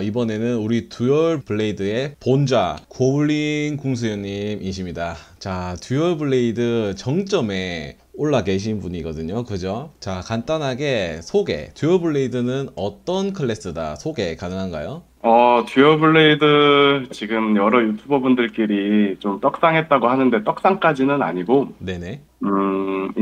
이번에는 우리 듀얼 블레이드의 본좌 고블린 궁수연님이십니다. 자, 듀얼 블레이드 정점에 올라 계신 분이거든요. 그죠? 자, 간단하게 소개. 듀얼 블레이드는 어떤 클래스다 소개 가능한가요? 듀어 블레이드 지금 여러 유튜버 분들끼리 좀 떡상했다고 하는데 떡상까지는 아니고, 네네.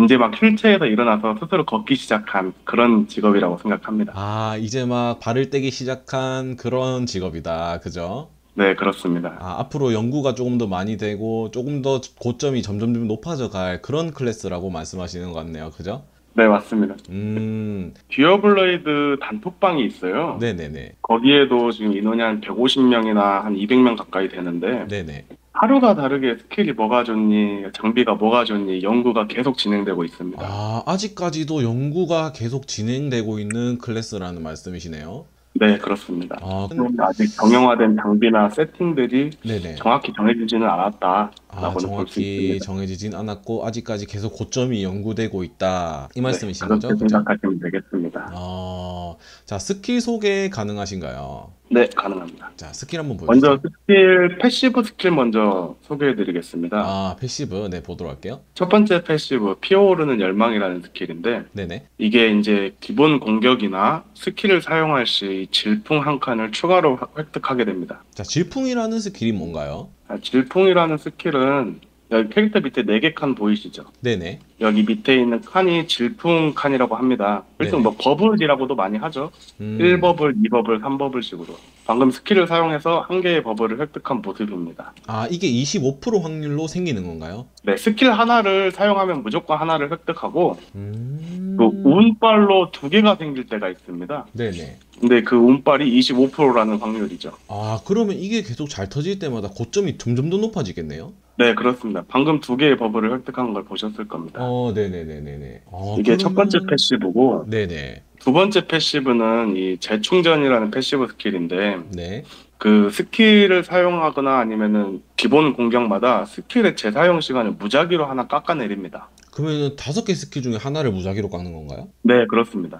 이제 막 휠체어에서 일어나서 스스로 걷기 시작한 그런 직업이라고 생각합니다. 아, 이제 막 발을 떼기 시작한 그런 직업이다. 그죠? 네, 그렇습니다. 아, 앞으로 연구가 조금 더 많이 되고 조금 더 고점이 점점 높아져 갈 그런 클래스라고 말씀하시는 것 같네요. 그죠? 네, 맞습니다. 음, 듀어 블레이드 단톡방이 있어요. 네네네. 거기에도 지금 인원이 한 150명이나 한 200명 가까이 되는데, 네네. 하루가 다르게 스킬이 뭐가 좋니, 장비가 뭐가 좋니, 연구가 계속 진행되고 있습니다. 아, 아직까지도 연구가 계속 진행되고 있는 클래스라는 말씀이시네요. 네, 그렇습니다. 아, 아직 정형화된 장비나 세팅들이 네네. 정확히 정해지지는 아, 않았다라고는 볼 수 정확히 있습니다. 정해지진 않았고, 아직까지 계속 고점이 연구되고 있다. 이 네, 말씀이신 그렇게 거죠? 그죠? 생각하시면 되겠습니다. 자, 스킬 소개 가능하신가요? 네, 가능합니다. 자, 스킬 한번 먼저 보여주세요. 패시브 스킬 먼저 소개해드리겠습니다. 아, 패시브. 네, 보도록 할게요. 첫 번째 패시브, 피어오르는 열망이라는 스킬인데, 네네. 이게 이제 기본 공격이나 스킬을 사용할 시 질풍 한 칸을 추가로 획득하게 됩니다. 자, 질풍이라는 스킬이 뭔가요? 질풍이라는 스킬은 여기 캐릭터 밑에 4개 칸 보이시죠? 네네. 여기 밑에 있는 칸이 질풍 칸이라고 합니다. 일종 네네. 뭐 버블이라고도 많이 하죠. 음. 1버블, 2버블, 3버블 식으로. 방금 스킬을 사용해서 한 개의 버블을 획득한 모습입니다. 아, 이게 25% 확률로 생기는 건가요? 네, 스킬 하나를 사용하면 무조건 하나를 획득하고 그 음. 운빨로 2개가 생길 때가 있습니다. 네네. 근데 그 운빨이 25%라는 확률이죠. 아, 그러면 이게 계속 잘 터질 때마다 고점이 점점 더 높아지겠네요? 네, 그렇습니다. 방금 2개의 버블을 획득한 걸 보셨을 겁니다. 네네네네네. 이게 첫 번째 그러면, 패시브고 네네. 두 번째 패시브는 이 재충전이라는 패시브 스킬인데 네. 그 스킬을 사용하거나 아니면은 기본 공격마다 스킬의 재사용 시간을 무작위로 하나 깎아내립니다. 그러면은 5개 스킬 중에 하나를 무작위로 깎는 건가요? 네, 그렇습니다.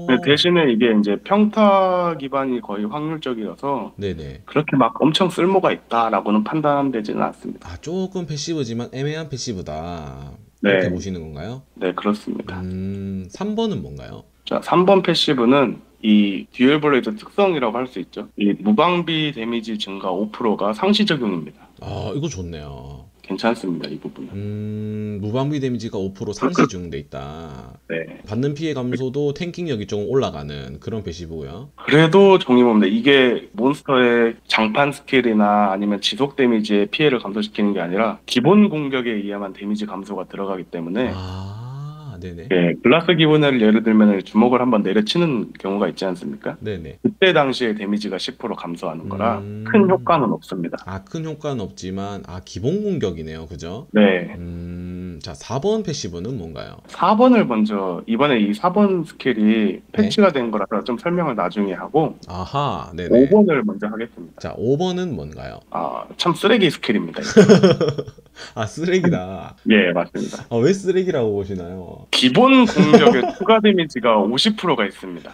근데 아, 대신에 이게 이제 평타 기반이 거의 확률적이어서 네네. 그렇게 막 엄청 쓸모가 있다라고는 판단되지는 않습니다. 아, 조금 패시브지만 애매한 패시브다. 이렇게 네, 보시는 건가요? 네, 그렇습니다. 3번은 뭔가요? 자, 3번 패시브는 이 듀얼 블레이드 특성이라고 할 수 있죠. 이 무방비 데미지 증가 5%가 상시 적용입니다. 아, 이거 좋네요. 괜찮습니다, 이 부분은. 무방비 데미지가 5% 상시 적용돼 있다. 네. 받는 피해 감소도 탱킹력이 조금 올라가는 그런 패시브고요. 그래도 종이몸인데 이게 몬스터의 장판 스킬이나 아니면 지속 데미지의 피해를 감소시키는 게 아니라 기본 공격에 의해만 데미지 감소가 들어가기 때문에 아, 네네. 글라스 기본을 예를 들면 주먹을 한번 내려치는 경우가 있지 않습니까? 네네. 그때 당시에 데미지가 10% 감소하는 거라 큰 음, 효과는 없습니다. 아, 큰 효과는 없지만, 아, 기본 공격이네요. 그죠? 네. 자, 4번 패시브는 뭔가요? 4번을 먼저 이번에 이 4번 스킬이 네. 패치가 된 거라서 좀 설명을 나중에 하고 아하, 네네. 5번을 먼저 하겠습니다. 자, 5번은 뭔가요? 참 쓰레기 스킬입니다. 아, 쓰레기다. 예, 맞습니다. 아, 왜 쓰레기라고 보시나요? 기본 공격의 추가 데미지가 50%가 있습니다.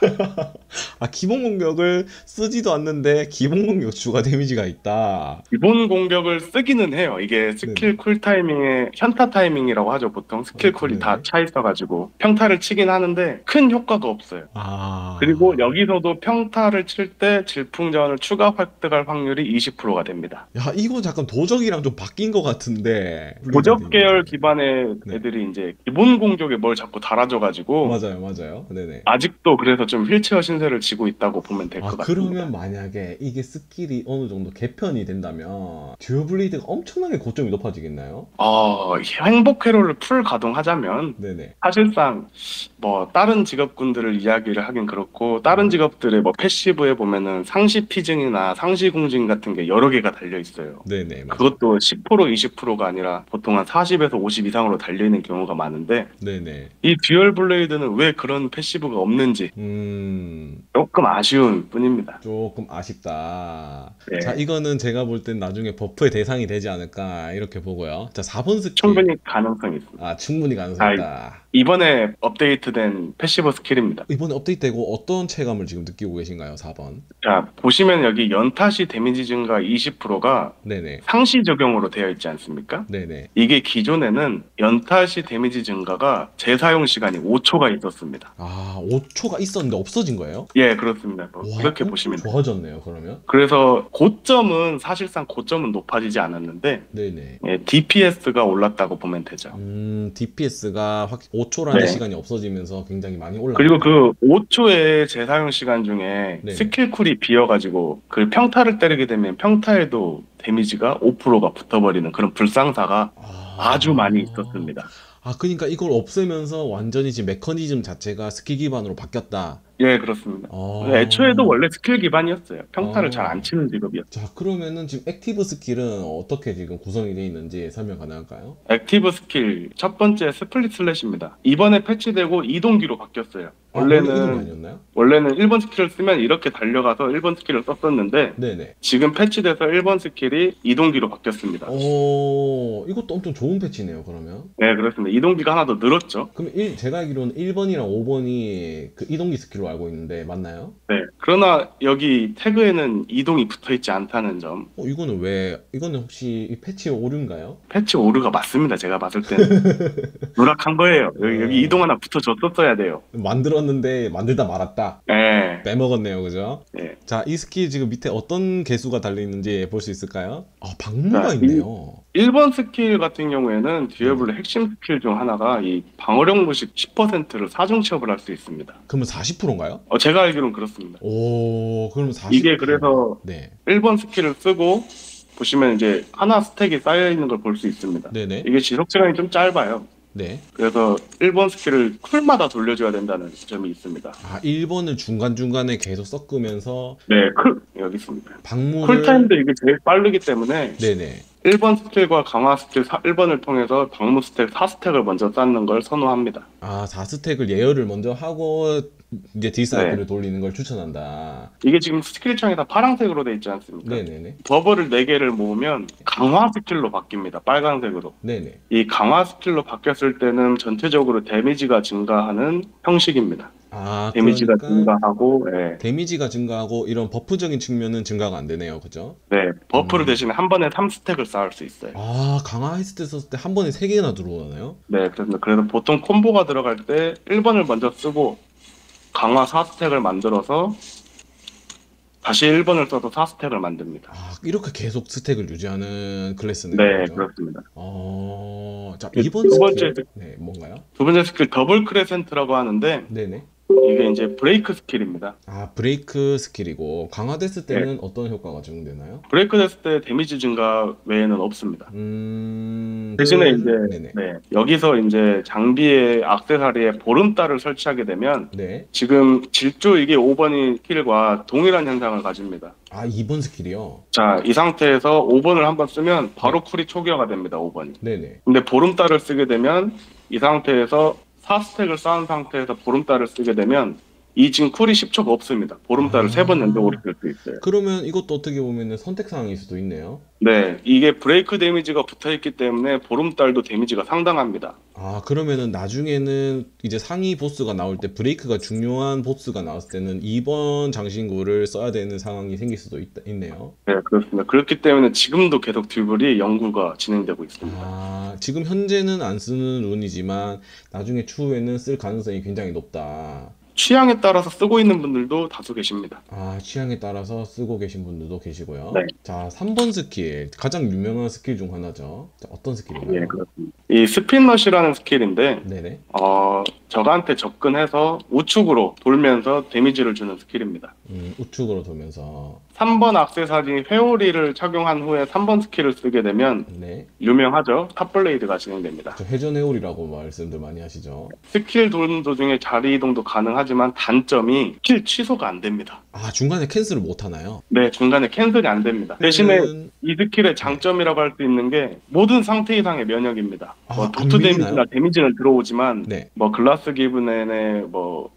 아, 기본 공격을 쓰지도 않는데, 기본 공격 추가 데미지가 있다. 기본 공격을 쓰기는 해요. 이게 네네. 스킬 쿨 타이밍에 현타 타이밍이라고 하죠. 보통 스킬 쿨이 다 네네. 차 있어가지고 평타를 치긴 하는데 큰 효과가 없어요. 그리고 아, 여기서도 평타를 칠 때 질풍전을 추가 획득할 확률이 20%가 됩니다. 야, 이거 잠깐 도적이랑 좀 바뀐 것 같은데. 블리드 도적 계열 데미지. 기반의 네. 애들이 이제 기본 공격에 뭘 자꾸 달아줘가지고 맞아요, 맞아요. 네네. 아직도 그래서 좀 휠체어 신세를 지고 있다고 보면 될 아, 것 같습니다. 그러면 만약에 이게 스킬이 어느 정도 개편이 된다면, 듀얼 블레이드가 엄청나게 고점이 높아지겠나요? 행복 회로를 풀 가동하자면 네네. 사실상 뭐 다른 직업군들을 이야기를 하긴 그렇고 다른 네. 직업들의 뭐 패시브에 보면은 상시 피증이나 상시 공증 같은 게 여러 개가 달려 있어요. 네네, 맞아요. 그것도 10% 20%가 아니라 보통 한 40에서 50 이상으로 달려 있는 경우가 많은데 네네. 이 듀얼 블레이드는 왜 그런 패시브가 없는지 조금 아쉬운 뿐입니다. 조금 아쉽다. 자, 네, 이거는 제가 볼 땐 나중에 버프의 대상이 되지 않을까, 이렇게 보고요. 자, 4번 스킬. 충분히 가능성이 있습니다. 아, 충분히 가능성이 있다. 이번에 업데이트된 패시브 스킬입니다. 이번에 업데이트되고 어떤 체감을 지금 느끼고 계신가요? 4번. 자, 보시면 여기 연타시 데미지 증가 20%가 네네. 상시 적용으로 되어 있지 않습니까? 네네. 이게 기존에는 연타시 데미지 증가가 재사용 시간이 5초가 있었습니다. 아, 5초가 있었는데 없어진 거예요? 예, 그렇습니다. 뭐 와, 그렇게 엄청 보시면 돼요. 좋아졌네요, 그러면. 그래서 사실상 고점은 높아지지 않았는데 네네. 예, DPS가 올랐다고 보면 되죠. DPS가 5초라는 네. 시간이 없어지면서 굉장히 많이 올랐다. 그리고 그 5초의 재사용 시간 중에 네. 스킬 쿨이 비어가지고 그 평타를 때리게 되면 평타에도 데미지가 5%가 붙어버리는 그런 불상사가 아주 많이 있었습니다. 아, 그러니까 이걸 없애면서 완전히 지금 메커니즘 자체가 스킬 기반으로 바뀌었다. 예, 그렇습니다. 아. 애초에도 원래 스킬 기반이었어요. 평타를 아. 잘 안 치는 직업이었어요. 자, 그러면은 지금 액티브 스킬은 어떻게 지금 구성이 되어 있는지 설명 가능할까요? 액티브 스킬 첫 번째 스플릿 슬래시입니다. 이번에 패치되고 이동기로 바뀌었어요. 아, 원래 이동이 원래는 아니었나요? 1번 스킬을 쓰면 이렇게 달려가서 1번 스킬을 썼었는데 네네. 지금 패치돼서 1번 스킬이 이동기로 바뀌었습니다. 이것도 엄청 좋은 패치네요, 그러면. 네, 그렇습니다. 이동기가 하나 더 늘었죠. 그럼 제가 알기로는 1번이랑 5번이 그 이동기 스킬로 알고 있는데, 맞나요? 네. 그러나 여기 태그에는 이동이 붙어있지 않다는 점. 이거는 혹시 이 패치 오류인가요? 패치 오류가 맞습니다. 제가 봤을 때는. 누락한 거예요. 여기 이동 하나 붙어줬었어야 돼요. 만들었는데, 만들다 말았다. 네. 빼먹었네요, 그죠? 네. 자, 이 스킬 지금 밑에 어떤 개수가 달려있는지 볼 수 있을까요? 아, 방무가 자, 있네요. 1번 스킬 같은 경우에는 듀얼블의 핵심 스킬 중 하나가 이 방어력 무식 10%를 사중 취업을 할 수 있습니다. 그러면 40%인가요? 제가 알기로는 그렇습니다. 그럼 40%. 이게 그래서 네. 1번 스킬을 쓰고 보시면 이제 하나 스택이 쌓여 있는 걸 볼 수 있습니다. 네네. 이게 지속 시간이 좀 짧아요. 네. 그래서 1번 스킬을 쿨마다 돌려줘야 된다는 점이 있습니다. 아, 1번을 중간중간에 계속 섞으면서 네, 여기 있습니다. 방무를. 쿨타임도 이게 제일 빠르기 때문에 네네. 1번 스킬과 강화 스킬 1번을 통해서 방무 스택 4스택을 먼저 쌓는 걸 선호합니다. 아, 4스택을 예열을 먼저 하고 이제 딜사이클을 네. 돌리는 걸 추천한다. 이게 지금 스킬 창이 다 파란색으로 돼 있지 않습니까? 네네네. 버블을 4개를 모으면 강화 스킬로 바뀝니다. 빨간색으로. 네네. 이 강화 스킬로 바뀌었을 때는 전체적으로 데미지가 증가하는 형식입니다. 아, 데미지가 그러니까 증가하고, 네. 데미지가 증가하고 이런 버프적인 측면은 증가가 안 되네요. 그죠? 네, 버프를 대신에 한 번에 3스택을 쌓을 수 있어요. 아, 강화했을 때 썼을 때 한 번에 3개나 들어오나요? 네, 그래서 보통 콤보가 들어갈 때 1번을 먼저 쓰고 강화 4스택을 만들어서 다시 1번을 써서 4스택을 만듭니다. 아, 이렇게 계속 스택을 유지하는 클래스네요. 네, 그죠? 그렇습니다. 자, 그 2번 두 번째 스킬. 네, 뭔가요? 두 번째 스킬 더블 크레센트라고 하는데 네네. 이게 이제 브레이크 스킬입니다. 아, 브레이크 스킬이고 강화됐을 때는 어떤 효과가 적용되나요? 브레이크 됐을 때 데미지 증가 외에는 없습니다. 그러면은- 대신에 이제 네네. 네, 여기서 이제 장비에 액세서리에 보름달을 설치하게 되면 네. 지금 질주 이게 5번이 스킬과 동일한 현상을 가집니다. 아, 2번 스킬이요? 자, 이 상태에서 5번을 한번 쓰면 바로 쿨이 초기화가 됩니다. 5번이. 네네. 근데 보름달을 쓰게 되면 이 상태에서 4스택을 쌓은 상태에서 보름달을 쓰게 되면 이 지금 쿨이 10초가 없습니다. 보름달을 아. 3번 연속으로 쓸 수 있어요. 그러면 이것도 어떻게 보면 선택사항일 수도 있네요. 네, 이게 브레이크 데미지가 붙어있기 때문에 보름달도 데미지가 상당합니다. 아, 그러면은 나중에는 이제 상위 보스가 나올 때 브레이크가 중요한 보스가 나왔을 때는 2번 장신구를 써야 되는 상황이 생길 수도 있네요. 네, 그렇습니다. 그렇기 때문에 지금도 계속 듀블이 연구가 진행되고 있습니다. 아, 지금 현재는 안 쓰는 룬이지만 나중에 추후에는 쓸 가능성이 굉장히 높다. 취향에 따라서 쓰고 있는 분들도 다수 계십니다. 아, 취향에 따라서 쓰고 계신 분들도 계시고요. 네. 자, 3번 스킬. 가장 유명한 스킬 중 하나죠. 자, 어떤 스킬인가요? 네, 그렇습니다. 이 스핀러시라는 스킬인데 네네. 저한테 접근해서 우측으로 돌면서 데미지를 주는 스킬입니다. 우측으로 돌면서. 3번 악세사리 회오리를 착용한 후에 3번 스킬을 쓰게 되면 네. 유명하죠. 탑블레이드가 진행됩니다. 저 회전 회오리라고 말씀들 많이 하시죠. 스킬 도는 도중에 자리 이동도 가능하지만 단점이 스킬 취소가 안 됩니다. 아, 중간에 캔슬을 못 하나요? 네, 중간에 캔슬이 안 됩니다. 대신에 이 스킬의 장점이라고 할 수 있는 게 모든 상태 이상의 면역입니다. 아, 안 도트 밀리나요? 데미지나 데미지는 들어오지만 네. 글라스 기븐의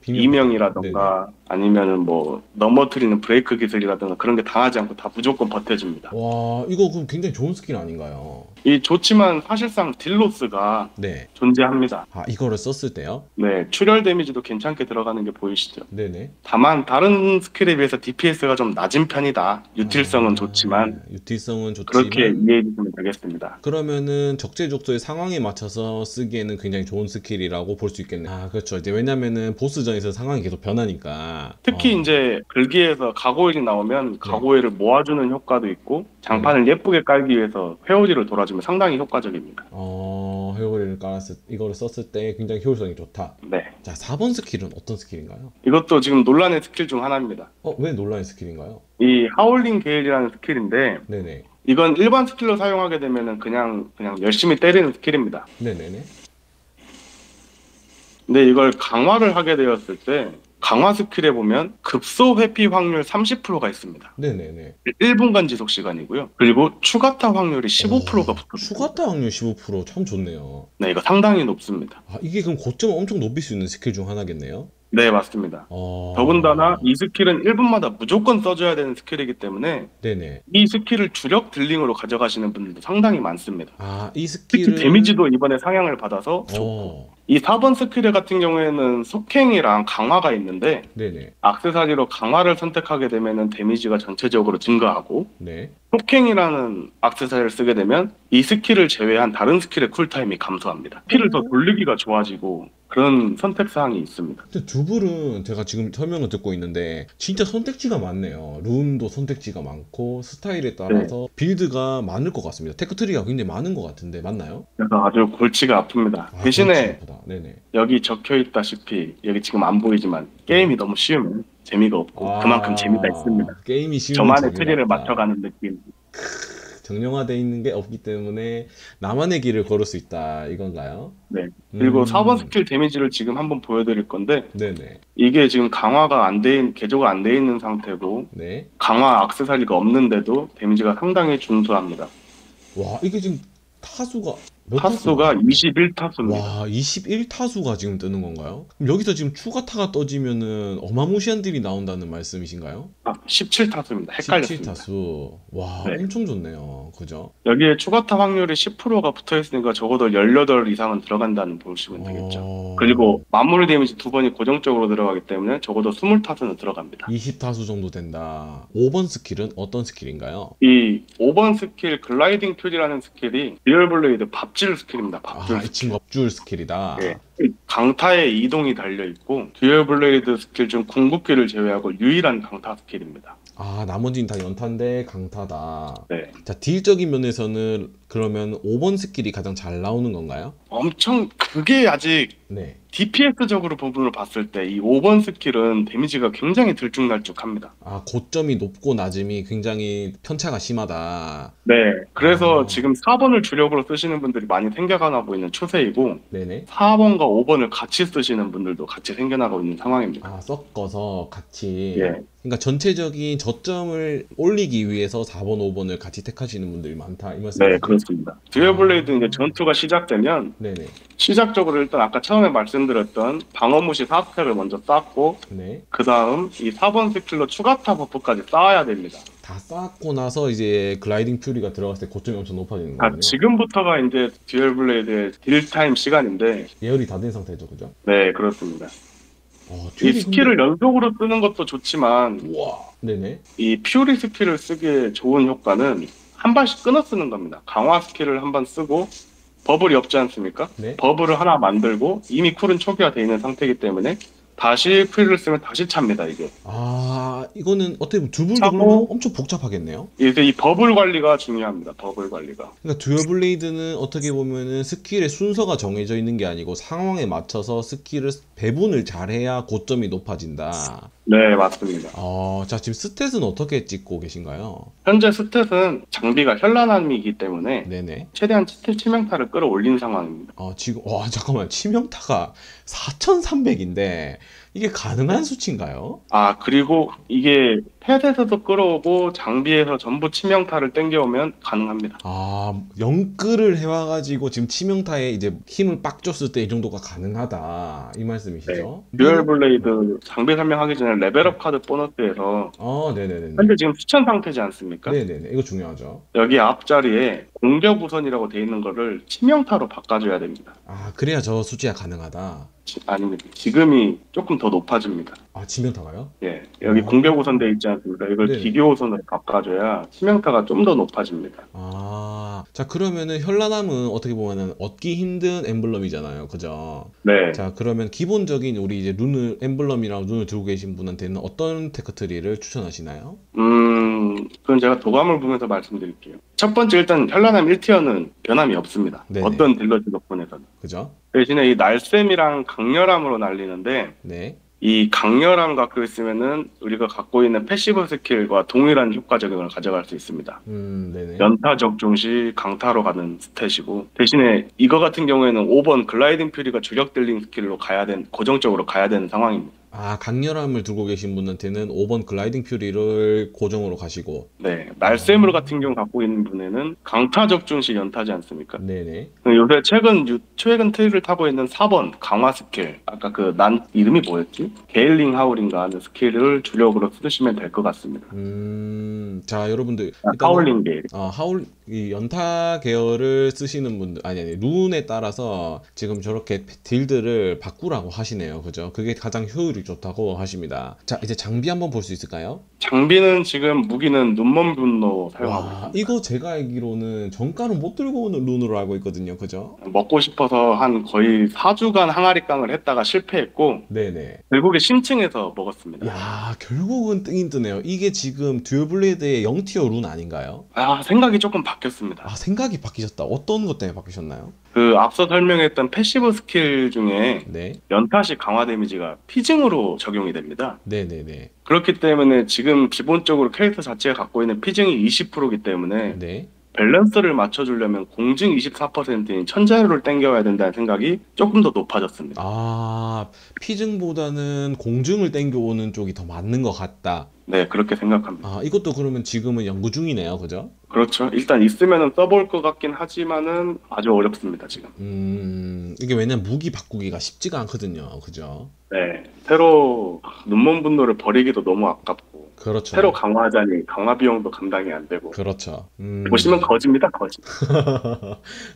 비명. 이명이라던가 아니면은 넘어뜨리는 브레이크 기술이라든가 그런 게 당하지 않고 다 무조건 버텨줍니다. 와, 이거 그럼 굉장히 좋은 스킬 아닌가요? 이 좋지만 사실상 딜로스가 네. 존재합니다. 아, 이거를 썼을 때요? 네, 출혈 데미지도 괜찮게 들어가는 게 보이시죠? 네네. 다만 다른 스킬에 비해서 DPS가 좀 낮은 편이다. 유틸성은 좋지만 유틸성은 그렇게 좋지만 이해해 주시면 되겠습니다. 그러면은 적재적소의 상황에 맞춰서 쓰기에는 굉장히 좋은 스킬이라고 볼 수 있겠네. 아, 그렇죠. 이제 왜냐면은 보스전에서 상황이 계속 변하니까. 특히 이제 글기에서 가고일이 나오면 가고일을 모아주는 효과도 있고 장판을 예쁘게 깔기 위해서 회오리를 돌아주면 상당히 효과적입니다. 회오리를 깔았을 이거를 썼을 때 굉장히 효율성이 좋다. 네, 자, 4번 스킬은 어떤 스킬인가요? 이것도 지금 논란의 스킬 중 하나입니다. 왜 논란의 스킬인가요? 이 하울링 게일이라는 스킬인데 네네. 이건 일반 스킬로 사용하게 되면은 그냥 열심히 때리는 스킬입니다. 네네네. 근데 이걸 강화를 하게 되었을 때 강화 스킬에 보면 급소 회피 확률 30%가 있습니다. 네네네. 1분간 지속 시간이고요. 그리고 추가타 확률이 15%가 붙어요. 추가타 확률 15%참 좋네요. 네, 이거 상당히 높습니다. 아, 이게 그럼 고점을 엄청 높일 수 있는 스킬 중 하나겠네요. 네, 맞습니다. 더군다나 이 스킬은 1분마다 무조건 써줘야 되는 스킬이기 때문에 네네. 이 스킬을 주력 딜링으로 가져가시는 분들도 상당히 많습니다. 아, 이 특히 스킬은 데미지도 이번에 상향을 받아서 좋고 이 4번 스킬 같은 경우에는 속행이랑 강화가 있는데 네네. 액세서리로 강화를 선택하게 되면 데미지가 전체적으로 증가하고 네. 속행이라는 액세서리를 쓰게 되면 이 스킬을 제외한 다른 스킬의 쿨타임이 감소합니다. 스킬을 더 돌리기가 좋아지고 그런 선택사항이 있습니다. 근데 두불은 제가 지금 설명을 듣고 있는데 진짜 선택지가 많네요. 룬도 선택지가 많고 스타일에 따라서 빌드가 많을 것 같습니다. 테크트리가 굉장히 많은 것 같은데 맞나요? 그래서 아주 골치가 아픕니다. 대신에 골치 아프다. 네네. 여기 적혀있다시피 여기 지금 안 보이지만 게임이 너무 쉬우면 재미가 없고 그만큼 재미가 있습니다. 게임이 쉬우면 저만의 재미가 트리를 없다. 맞춰가는 느낌. 정령화되어 있는 게 없기 때문에 나만의 길을 걸을 수 있다 이건가요? 네. 그리고 4번 스킬 데미지를 지금 한번 보여드릴 건데 네네. 이게 지금 강화가 안 돼, 개조가 안 돼 있는 상태고 네. 강화 액세서리가 없는데도 데미지가 상당히 준수합니다. 와, 이게 지금 타수가 몇 타수가 21타수입니다. 와, 21타수가 지금 뜨는 건가요? 그럼 여기서 지금 추가타가 떠지면은 어마무시한 딜이 나온다는 말씀이신가요? 17타수입니다. 헷갈렸습니다. 17타수. 와, 네. 엄청 좋네요. 그죠? 여기에 추가타 확률이 10%가 붙어있으니까 적어도 18 이상은 들어간다는 보시면 되겠죠. 그리고 마무리 데미지 2번이 고정적으로 들어가기 때문에 적어도 20타수는 들어갑니다. 20타수 정도 된다. 5번 스킬은 어떤 스킬인가요? 이 5번 스킬 글라이딩 퓨리라는 스킬이 리얼블레이드 밥줄 스킬입니다. 밥줄 이 스킬. 친구 업줄 스킬이다. 네. 강타에 이동이 달려있고 듀얼블레이드 스킬 중 궁극기를 제외하고 유일한 강타 스킬입니다. 나머지는 다 연타인데 강타다. 네. 자, 딜적인 면에서는 그러면 5번 스킬이 가장 잘 나오는 건가요? 엄청 그게 아직 네. DPS적으로 부분을 봤을 때 이 5번 스킬은 데미지가 굉장히 들쭉날쭉합니다. 고점이 높고 낮음이 굉장히 편차가 심하다. 네. 그래서 지금 4번을 주력으로 쓰시는 분들이 많이 생겨나고 있는 추세이고 네네. 4번과 5번을 같이 쓰시는 분들도 같이 생겨나고 있는 상황입니다. 섞어서 같이. 예. 그러니까 전체적인 저점을 올리기 위해서 4번, 5번을 같이 택하시는 분들이 많다 이 말씀이세요? 네, 그렇습니다. 듀얼블레이드 이제 전투가 시작되면 네네. 시작적으로 일단 아까 처음에 말씀드렸던 방어무시 4스택을 먼저 쌓고 네. 그 다음 이 4번 스킬로 추가타 버프까지 쌓아야 됩니다. 다 쌓고 나서 이제 글라이딩 퓨리가 들어갔을 때 고점이 엄청 높아지는 거군요. 지금부터가 이제 듀얼블레이드의 딜타임 시간인데 예열이 다 된 상태죠, 그죠? 네, 그렇습니다. 이 퓨리 스킬을 연속으로 쓰는 것도 좋지만 우와. 네네. 이 퓨리 스킬을 쓰기에 좋은 효과는 한 발씩 끊어 쓰는 겁니다. 강화 스킬을 한 번 쓰고 버블이 없지 않습니까? 네. 버블을 하나 만들고 이미 쿨은 초기화되어 있는 상태이기 때문에 다시 퓨리를 쓰면 다시 찹니다, 이게. 이거는 어떻게 보면 차고. 두블도 엄청 복잡하겠네요. 이제 이 버블 관리가 중요합니다. 버블 관리가. 그러니까 듀얼 블레이드는 어떻게 보면은 스킬의 순서가 정해져 있는 게 아니고 상황에 맞춰서 스킬을 배분을 잘해야 고점이 높아진다. 네, 맞습니다. 자, 지금 스탯은 어떻게 찍고 계신가요? 현재 스탯은 장비가 현란함이기 때문에 네네. 최대한 스탯 치명타를 끌어올린 상황입니다. 지금 잠깐만, 치명타가 4,300인데 이게 가능한 수치인가요? 그리고 이게 패드에서도 끌어오고 장비에서 전부 치명타를 땡겨오면 가능합니다. 아, 영끌을 해와가지고 지금 치명타에 이제 힘을 빡 줬을 때 이 정도가 가능하다. 이 네. 말씀이시죠? 듀얼 블레이드 장비 설명하기 전에 레벨업 카드 보너스에서 네네네네. 현재 지금 추천 상태지 않습니까? 네네네. 이거 중요하죠. 여기 앞자리에 공격 우선이라고 돼 있는 거를 치명타로 바꿔줘야 됩니다. 아, 그래야 저 수치가 가능하다. 아닙니다. 지금이 조금 더 높아집니다. 아, 치명타가요? 예, 여기 오. 공격 우선 돼 있지 않습니까? 이걸 네네. 기교 우선으로 바꿔줘야 치명타가 좀 더 높아집니다. 아, 자, 그러면은 현란함은 어떻게 보면은 얻기 힘든 엠블럼이잖아요. 그죠? 네. 자, 그러면 기본적인 우리 이제 룬을, 엠블럼이랑 룬을 들고 계신 분한테는 어떤 테크트리를 추천하시나요? 그건 제가 도감을 보면서 말씀드릴게요. 첫 번째 일단 현란함 1티어는 변함이 없습니다. 네네. 어떤 딜러 직업군에서는. 그죠? 대신에 이 날쌘이랑 강렬함으로 날리는데 네. 이 강렬함 갖고 있으면은 우리가 갖고 있는 패시브 스킬과 동일한 효과 적용을 가져갈 수 있습니다. 네네. 연타 적중 시 강타로 가는 스탯이고 대신에 이거 같은 경우에는 5번 글라이딩 퓨리가 주력 딜링 스킬로 고정적으로 가야 되는 상황입니다. 아, 강렬함을 들고 계신 분한테는 5번 글라이딩 퓨리를 고정으로 가시고. 네, 날쌘물 같은 경우 갖고 있는 분에는 강타 적중 시 연타지 않습니까? 네네. 요새 최근 트릭을 타고 있는 4번 강화 스킬 아까 그 이름이 뭐였지? 게일링 하울인가 하는 스킬을 주력으로 쓰시면 될 것 같습니다. 자, 여러분들. 하울링 게일. 이 연타 계열을 쓰시는 분들, 아니, 룬에 따라서 지금 저렇게 딜들을 바꾸라고 하시네요. 그죠? 그게 가장 효율이 좋다고 하십니다. 자, 이제 장비 한번 볼 수 있을까요? 장비는 지금 무기는 눈먼 분노 사용하고 와, 있습니다. 이거 제가 알기로는 정가는 못 들고 오는 룬으로 알고 있거든요. 그죠? 먹고 싶어서 한 거의 4주간 항아리깡을 했다가 실패했고 네네. 결국에 심층해서 먹었습니다. 야, 결국은 뜨긴 뜨네요. 이게 지금 듀얼블레이드의 0티어 룬 아닌가요? 생각이 조금 바뀌었습니다. 아, 생각이 바뀌셨다. 어떤 것 때문에 바뀌셨나요? 그 앞서 설명했던 패시브 스킬 중에 네. 연타시 강화 데미지가 피징으로 적용이 됩니다. 네네네. 그렇기 때문에 지금 기본적으로 캐릭터 자체가 갖고 있는 피징이 20%이기 때문에 네. 밸런스를 맞춰주려면 공증 24%인 천자루를 땡겨야 된다는 생각이 조금 더 높아졌습니다. 아, 피증보다는 공증을 땡겨오는 쪽이 더 맞는 것 같다. 네, 그렇게 생각합니다. 아, 이것도 그러면 지금은 연구 중이네요. 그죠? 그렇죠. 일단 있으면은 써볼 것 같긴 하지만은 아주 어렵습니다, 지금. 이게 왜냐면 무기 바꾸기가 쉽지가 않거든요. 그죠? 네, 새로 눈먼 분노를 버리기도 너무 아깝고 그렇죠. 새로 강화하자니 강화 비용도 감당이 안 되고 그렇죠. 보시면 거지입니다, 거지.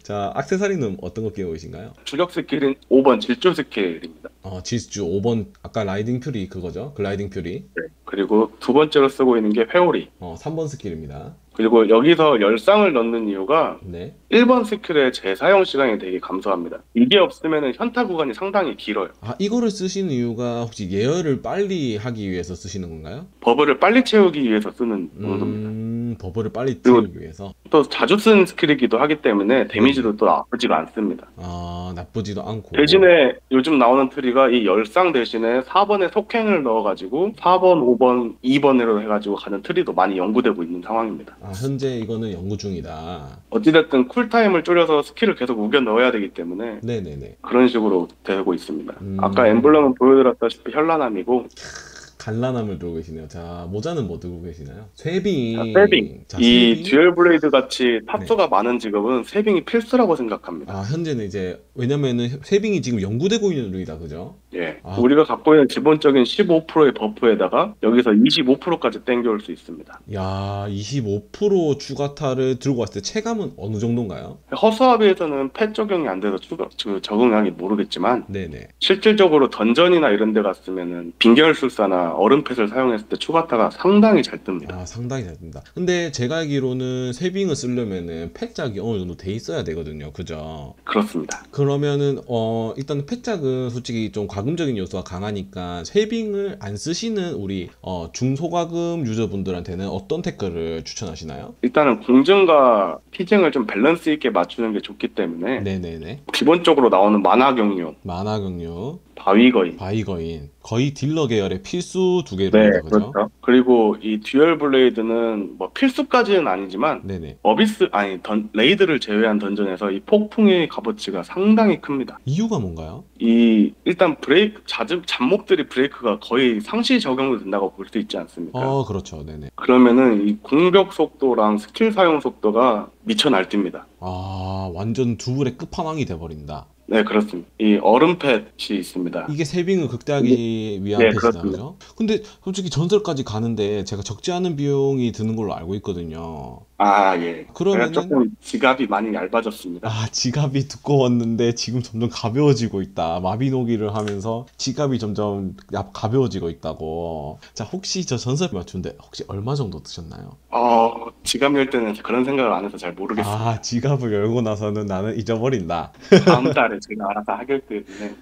자, 액세서리는 어떤 거 끼고 계신가요? 주력 스킬은 5번 질주 스킬입니다. 지스주 5번, 아까 라이딩 퓨리 그거죠? 글라이딩 퓨리. 네. 그리고 두 번째로 쓰고 있는 게 회오리. 3번 스킬입니다. 그리고 여기서 열상을 넣는 이유가 네. 1번 스킬의 재사용 시간이 되게 감소합니다. 이게 없으면 현타 구간이 상당히 길어요. 아, 이거를 쓰시는 이유가 혹시 예열을 빨리 하기 위해서 쓰시는 건가요? 버블을 빨리 채우기 위해서 쓰는 용도입니다. 버블을 빨리 그리고 채우기 위해서. 또 자주 쓰는 스킬이기도 하기 때문에 데미지도 또 나쁘지가 않습니다. 아, 나쁘지도 않고. 대신에 요즘 나오는 트리가 이 열상 대신에 4번에 속행을 넣어가지고 4번, 5번, 2번으로 해가지고 가는 트리도 많이 연구되고 있는 상황입니다. 아, 현재 이거는 연구 중이다. 어찌됐든 쿨타임을 줄여서 스킬을 계속 우겨 넣어야 되기 때문에 네네네. 그런 식으로 되고 있습니다. 아까 엠블럼은 보여드렸다시피 현란함이고 간란함을 들고 계시네요. 자, 모자는 뭐 들고 계시나요? 쇠빙. 세빙. 자, 이 쇠빙. 듀얼 블레이드 같이 탑수가 많은 직업은 세빙이 필수라고 생각합니다. 아, 현재는 이제 왜냐면은 쇠빙이 지금 연구되고 있는 룰이다, 그죠? 예. 아. 우리가 갖고 있는 기본적인 15%의 버프에다가 여기서 25%까지 땡겨올 수 있습니다. 야, 25% 추가타를 들고 왔을 때 체감은 어느 정도인가요? 허수아비에서는 펫 적용이 안 돼서 적응하기 모르겠지만 네네. 실질적으로 던전이나 이런 데 갔으면은 빙결술사나 얼음펫을 사용했을 때 추가타가 상당히 잘 뜹니다. 아, 상당히 잘 듭니다. 근데 제가 알기로는 쇠빙을 쓰려면은 펫작이 어느 정도 돼 있어야 되거든요. 그죠? 그렇습니다. 그러면은 일단 펫작은 솔직히 좀 과금적인 요소가 강하니까 쇠빙을 안 쓰시는 우리 중소과금 유저분들한테는 어떤 태클을 추천하시나요? 일단은 공증과 피증을 좀 밸런스 있게 맞추는 게 좋기 때문에 네네네. 기본적으로 나오는 만화 경류, 만화 경류. 바위거인. 바이거인. 거의 딜러 계열의 필수 두 네, 개입니다. 그죠? 그렇죠. 그리고 이 듀얼 블레이드는 뭐 필수까지는 아니지만 네네. 어비스 아니 레이드를 제외한 던전에서 이 폭풍의 값어치가 상당히 큽니다. 이유가 뭔가요? 이 일단 브레이크 잡몹들이 브레이크가 거의 상시 적용도 된다고 볼 수 있지 않습니까? 그렇죠. 네네. 그러면은 이 공격 속도랑 스킬 사용 속도가 미쳐 날뜁니다. 아, 완전 두 불의 끝판왕이 돼버린다. 네, 그렇습니다. 이 얼음 펫이 있습니다. 이게 세빙을 극대화하기 위한 네, 펫이다, 그렇습니다. 그죠? 근데 솔직히 전설까지 가는데 제가 적지 않은 비용이 드는 걸로 알고 있거든요. 아, 예. 제가 그러면은 조금 지갑이 많이 얇아졌습니다. 지갑이 두꺼웠는데 지금 점점 가벼워지고 있다. 마비노기를 하면서 지갑이 점점 가벼워지고 있다고. 자, 혹시 저 전설 맞춘데 혹시 얼마 정도 드셨나요? 지갑 열 때는 그런 생각을 안 해서 잘 모르겠습니다. 지갑을 열고 나서는 나는 잊어버린다. 다음 달에 제가 알아서 하길 때문에.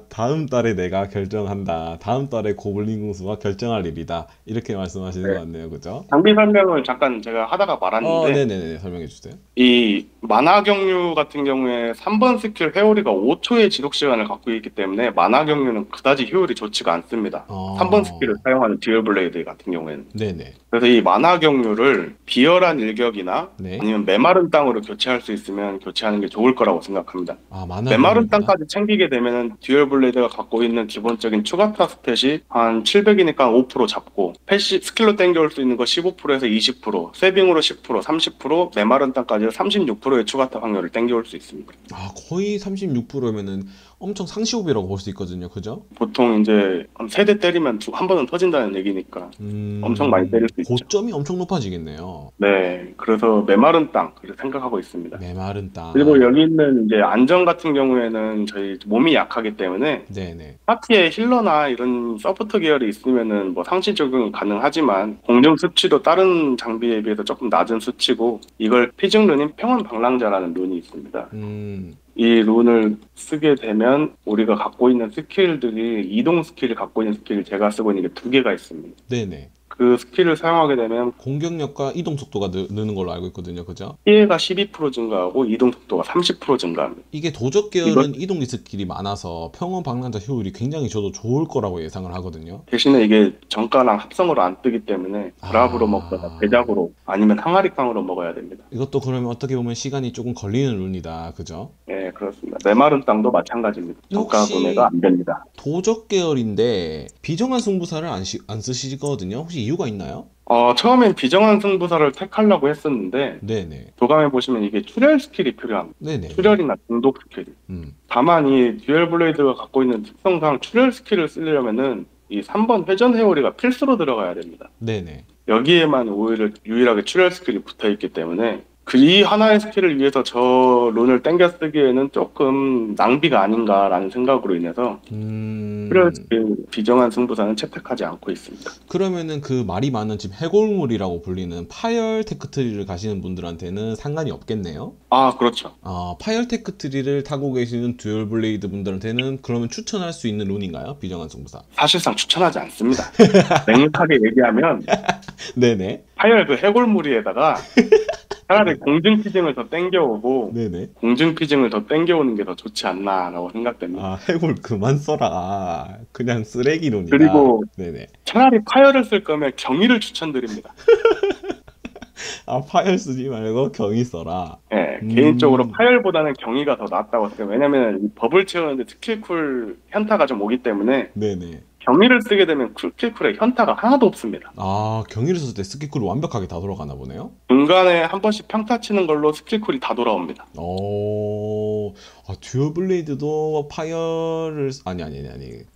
다음 달에 내가 결정한다. 다음 달에 고블린 궁수가 결정할 일이다. 이렇게 말씀하시는 네. 것 같네요. 그죠? 장비 설명을 잠깐 제가 하다가 말았는데, 네네네. 설명해 주세요. 이 만화 경류 같은 경우에 3번 스킬 회오리가 5초의 지속 시간을 갖고 있기 때문에 만화 경류는 그다지 효율이 좋지가 않습니다. 3번 스킬을 사용하는 듀얼 블레이드 같은 경우에는. 네네. 그래서 이 만화 경류를 비열한 일격이나 네. 아니면 메마른 땅으로 교체할 수 있으면 교체하는 게 좋을 거라고 생각합니다. 만화 메마른 경류구나. 땅까지 챙기게 되면은 듀얼 블레이드가 갖고 있는 기본적인 추가타 스탯이 한 700이니까 5% 잡고 패시 스킬로 땡겨올 수 있는 거 15%에서 20%, 세빙으로 10%, 30%, 메마른 땅까지 36%의 추가타 확률을 땡겨올 수 있습니다. 거의 36%면은 엄청 상시호비라고 볼 수 있거든요. 그죠? 보통 이제 세 대 때리면 한 번은 터진다는 얘기니까 엄청 많이 때릴 수 있죠. 고점이 엄청 높아지겠네요. 네, 그래서 메마른 땅 이렇게 생각하고 있습니다. 메마른 땅. 그리고 여기 있는 이제 안정 같은 경우에는 저희 몸이 약하기 때문에 네네. 파티에 힐러나 이런 서포터 계열이 있으면은 뭐 상시 적용이 가능하지만 공중 수치도 다른 장비에 비해서 조금 낮은 수치고 이걸 피증 룬인 평원 방랑자라는 룬이 있습니다. 이 룬을 쓰게 되면 우리가 갖고 있는 스킬들이 이동 스킬을 갖고 있는 스킬을 제가 쓰고 있는 게 두 개가 있습니다. 네네. 그 스킬을 사용하게 되면 공격력과 이동 속도가 느는 걸로 알고 있거든요. 그죠? 피해가 12% 증가하고 이동 속도가 30% 증가합니다. 이게 도적 계열은 이동 스킬이 많아서 평원 방랑자 효율이 굉장히 저도 좋을 거라고 예상을 하거든요. 대신에 이게 정가랑 합성으로 안 뜨기 때문에 브랍으로 먹거나 대작으로 아니면 항아리깡으로 먹어야 됩니다. 이것도 그러면 어떻게 보면 시간이 조금 걸리는 룬이다. 그죠? 네, 그렇습니다. 메마른 땅도 마찬가지입니다. 정가 혹시 구매가 안 됩니다. 도적 계열인데 비정한 승부사를 안 쓰시거든요. 혹시 이유가 있나요? 처음엔 비정한 승부사를 택하려고 했었는데 네네. 도감에 보시면 이게 출혈 스킬이 필요합니다. 네네. 출혈이나 중독 스킬. 다만 이 듀얼 블레이드가 갖고 있는 특성상 출혈 스킬을 쓰려면은 이 3번 회전 회오리가 필수로 들어가야 됩니다. 네네. 여기에만 오히려 유일하게 출혈 스킬이 붙어 있기 때문에 이 하나의 스킬을 위해서 저 룬을 땡겨 쓰기에는 조금 낭비가 아닌가라는 생각으로 인해서 출혈 스킬 비정한 승부사는 채택하지 않고 있습니다. 그러면은 그 말이 많은 지금 해골물이라고 불리는 파열 테크트리를 가시는 분들한테는 상관이 없겠네요? 그렇죠. 파열 테크트리를 타고 계시는 듀얼 블레이드 분들한테는 그러면 추천할 수 있는 룬인가요? 비정한 승부사. 사실상 추천하지 않습니다. 맹력하게 얘기하면 네네. 파열 그 해골무리에다가 차라리 공중 피징을 더 땡겨오고 네네. 공중 피징을 더 땡겨오는 게 더 좋지 않나라고 생각됩니다. 해골 그만 써라. 그냥 쓰레기 룬이다. 그리고 네네. 차라리 파열을 쓸 거면 경위를 추천드립니다. 파열 쓰지 말고 경위 써라. 네, 개인적으로 파열보다는 경위가 더 낫다고 생각해요. 왜냐면 이 버블 채우는데 스킬쿨 현타가 좀 오기 때문에 네네. 경위를 쓰게 되면 스킬쿨에 현타가 하나도 없습니다. 경위를 썼을 때 스킬쿨이 완벽하게 다 돌아가나 보네요? 중간에 한 번씩 평타 치는 걸로 스킬쿨이 다 돌아옵니다. 듀얼 블레이드도 파열을 아니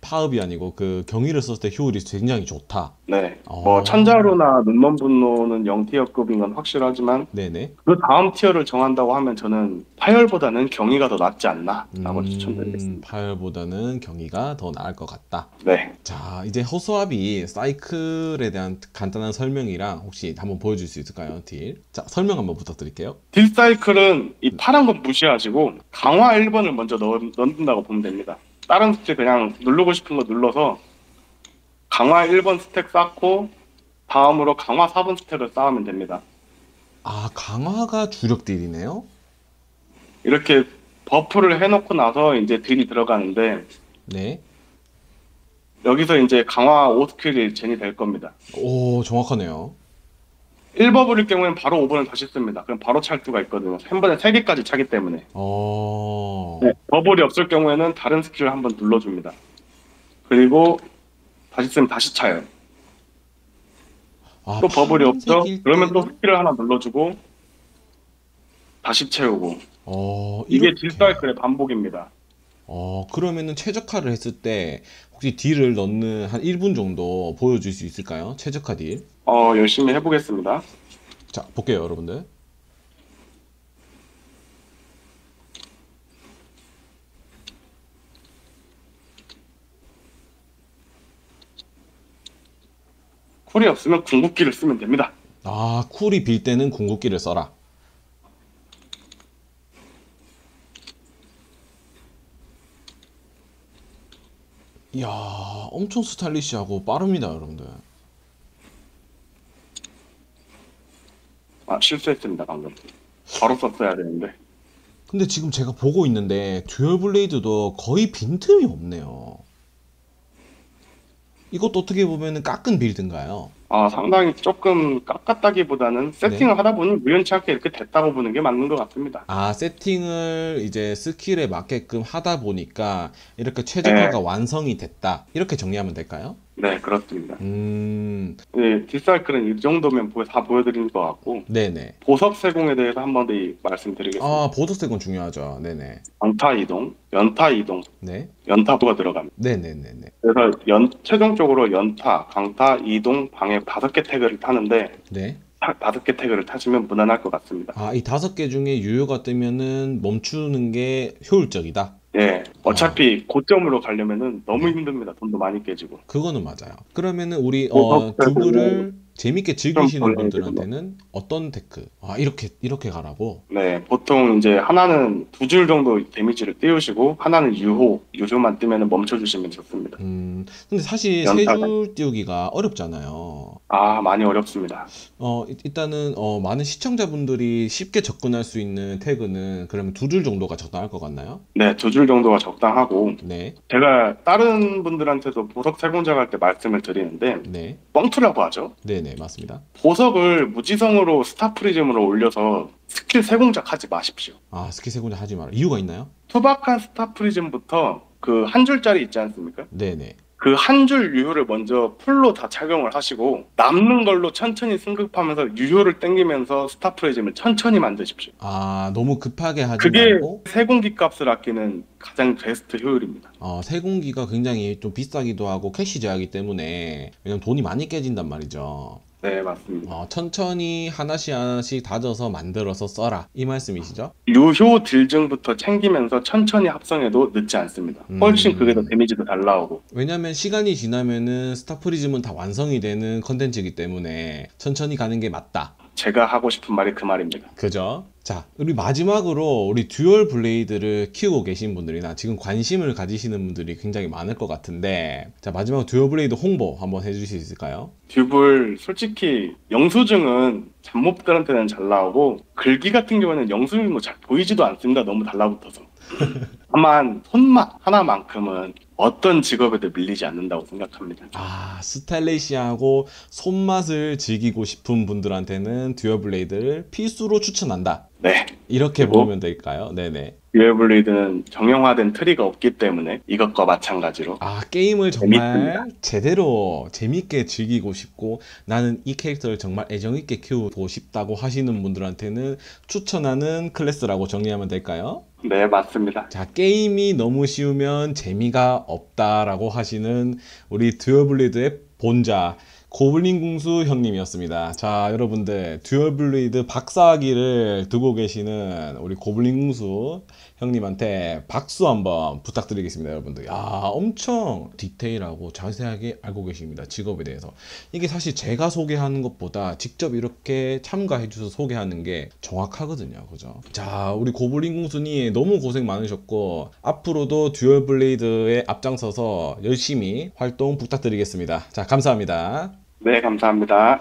파업이 아니고 그 경위를 썼을 때 효율이 굉장히 좋다. 네. 뭐 천자루나 눈먼 분노는 0티어급인 건 확실하지만 네네. 그 다음 티어를 정한다고 하면 저는 파열보다는 경위가 더 낫지 않나라고 추천드리겠습니다. 파열보다는 경위가 더 나을 것 같다. 네. 자, 이제 허수아비 사이클에 대한 간단한 설명이랑 혹시 한번 보여줄 수 있을까요? 딜. 자, 설명 한번 부탁드릴게요. 딜 사이클은 이 파란 건 무시하시고 강화 1번을 먼저 넣는다고 보면 됩니다. 다른 스택 그냥 누르고 싶은 거 눌러서 강화 1번 스택 쌓고 다음으로 강화 4번 스택을 쌓으면 됩니다. 강화가 주력 딜이네요? 이렇게 버프를 해놓고 나서 이제 딜이 들어가는데 네. 여기서 이제 강화 5스킬이 젠이 될 겁니다. 오, 정확하네요. 1버블일 경우에는 바로 5번을 다시 씁니다. 그럼 바로 찰수가 있거든요. 한 번에 3개까지 차기 때문에. 네, 버블이 없을 경우에는 다른 스킬을 한번 눌러줍니다. 그리고 다시 쓰면 다시 차요. 아, 또 버블이 없죠? 파란색일 그러면 또 때는? 스킬을 하나 눌러주고 다시 채우고. 이게 이렇게. 딜사이클의 반복입니다. 그러면은 최적화를 했을 때 혹시 딜을 넣는 한 1분 정도 보여줄 수 있을까요? 최적화 딜. 열심히 해보겠습니다. 자, 볼게요, 여러분들. 쿨이 없으면 궁극기를 쓰면 됩니다. 쿨이 빌 때는 궁극기를 써라. 이야, 엄청 스타일리시하고 빠릅니다, 여러분들. 실수했습니다, 방금. 바로 썼어야 되는데. 근데 지금 제가 보고 있는데 듀얼 블레이드도 거의 빈틈이 없네요. 이것도 어떻게 보면은 깎은 빌드인가요? 상당히 조금 깎았다기보다는 네. 세팅을 하다 보니 우연치 않게 이렇게 됐다고 보는 게 맞는 것 같습니다. 세팅을 이제 스킬에 맞게끔 하다 보니까 이렇게 네, 최적화가 완성이 됐다. 이렇게 정리하면 될까요? 네, 그렇습니다. 음, 네, 뒷사이클은 이 정도면 다 보여드린 것 같고, 네네. 보석 세공에 대해서 한 번 더 말씀드리겠습니다. 보석색은 중요하죠. 네네. 강타 이동, 연타 이동, 네. 연타부가 들어갑니다. 네네네네. 그래서 최종적으로 연타, 강타, 이동, 방해 5개 태그를 타는데, 네. 5개 태그를 타시면 무난할 것 같습니다. 이 5개 중에 유효가 뜨면은 멈추는 게 효율적이다. 예, 어차피 고점으로 가려면은 너무 네. 힘듭니다. 돈도 많이 깨지고. 그거는 맞아요. 그러면은 우리 보석 세공은 듀브를 재밌게 좀 즐기시는 돌려드리고. 분들한테는 어떤 테크? 이렇게 가라고. 네, 보통 이제 하나는 2줄 정도 데미지를 띄우시고 하나는 유효만 뜨면 멈춰주시면 좋습니다. 근데 사실 세 연타가. 줄 띄우기가 어렵잖아요. 많이 어렵습니다. 일단은 많은 시청자분들이 쉽게 접근할 수 있는 태그는 그러면 2줄 정도가 적당할 것 같나요? 네, 2줄 정도가 적당하고 네, 제가 다른 분들한테도 보석 세공작할 때 말씀을 드리는데 네, 뻥투라고 하죠. 네네, 맞습니다. 보석을 무지성으로 스타프리즘으로 올려서 스킬 세공작 하지 마십시오. 스킬 세군데 하지 마라. 이유가 있나요? 투박한 스타프리즘부터 그 한 줄짜리 있지 않습니까? 네네. 그 한 줄 유효를 먼저 풀로 다 착용을 하시고 남는 걸로 천천히 승급하면서 유효를 땡기면서 스타프리즘을 천천히 만드십시오. 너무 급하게 하지 그게 말고, 세공기 값을 아끼는 가장 베스트 효율입니다. 세공기가 굉장히 좀 비싸기도 하고 캐시 제하기 때문에, 왜냐면 돈이 많이 깨진단 말이죠. 네, 맞습니다. 천천히 하나씩 하나씩 다져서 만들어서 써라. 이 말씀이시죠? 유효 딜증부터 챙기면서 천천히 합성해도 늦지 않습니다. 훨씬 그게 더 음, 데미지도 잘 나오고. 왜냐면 시간이 지나면은 스타프리즘은 다 완성이 되는 컨텐츠이기 때문에 천천히 가는 게 맞다. 제가 하고 싶은 말이 그 말입니다. 그죠? 자, 우리 마지막으로 우리 듀얼 블레이드를 키우고 계신 분들이나 지금 관심을 가지시는 분들이 굉장히 많을 것 같은데, 자, 마지막으로 듀얼 블레이드 홍보 한번 해주실 수 있을까요? 듀블 솔직히 영수증은 잡몹들한테는 잘 나오고 글귀 같은 경우에는 영수증이 뭐 잘 보이지도 않습니다. 너무 달라붙어서. 다만 손맛 하나만큼은 어떤 직업에도 밀리지 않는다고 생각합니다. 스타일리시하고 손맛을 즐기고 싶은 분들한테는 듀얼 블레이드를 필수로 추천한다. 네. 이렇게 그리고 보면 될까요? 네네. 듀얼블레이드는 정형화된 트리가 없기 때문에 이것과 마찬가지로 게임을 재밌습니다. 정말 제대로 재밌게 즐기고 싶고 나는 이 캐릭터를 정말 애정있게 키우고 싶다고 하시는 분들한테는 추천하는 클래스라고 정리하면 될까요? 네, 맞습니다. 자, 게임이 너무 쉬우면 재미가 없다라고 하시는 우리 듀얼블레이드의 본자 고블린 궁수 형님이었습니다. 자, 여러분들 듀얼블레이드 박사학위를 두고 계시는 우리 고블린 궁수 형님한테 박수 한번 부탁드리겠습니다, 여러분들. 엄청 디테일하고 자세하게 알고 계십니다, 직업에 대해서. 이게 사실 제가 소개하는 것보다 직접 이렇게 참가해 주셔서 소개하는 게 정확하거든요, 그죠? 자, 우리 고블린 궁수님 너무 고생 많으셨고 앞으로도 듀얼블레이드에 앞장서서 열심히 활동 부탁드리겠습니다. 자, 감사합니다. 네, 감사합니다.